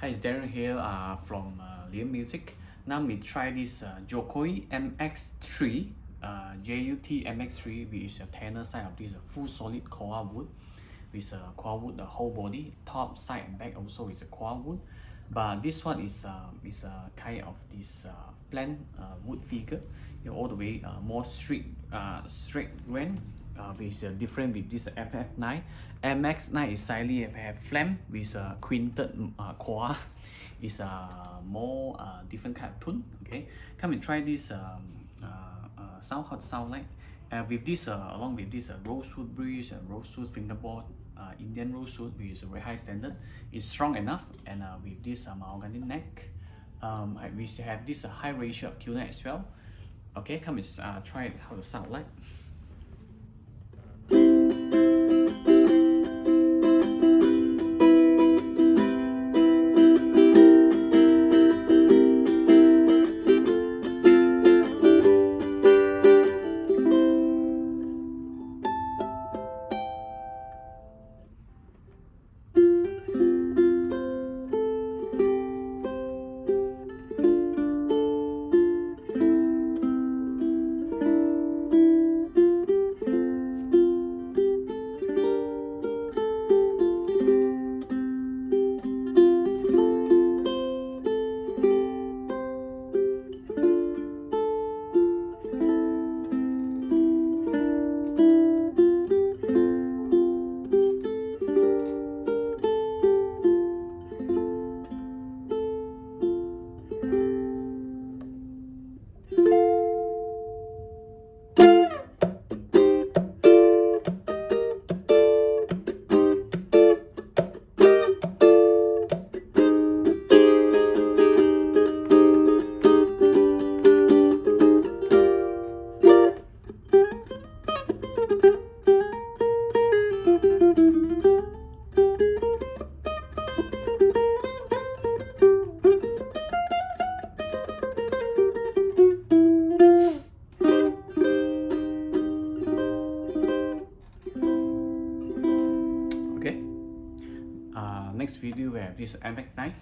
Hi, it's Darren here from Liam Music. Now we try this Joecoey MX3, JUT-MX3, which is a tenor side of this full solid KOA wood. With KOA wood, the whole body, top, side and back also is a KOA wood. But this one is a kind of this plain wood figure, all the way more straight grain. Which is different with this FF9. MX9 is slightly have flam with a quintet KOA. It's a more different kind of tune. Okay, come and try this sound, how it sound like. With this along with this rosewood bridge and rosewood fingerboard, Indian rosewood, which is a very high standard, is strong enough, and with this mahogany neck, we have this high ratio of tuner as well. Okay, come and try it how it sound like. Okay. Next video we have this MX9.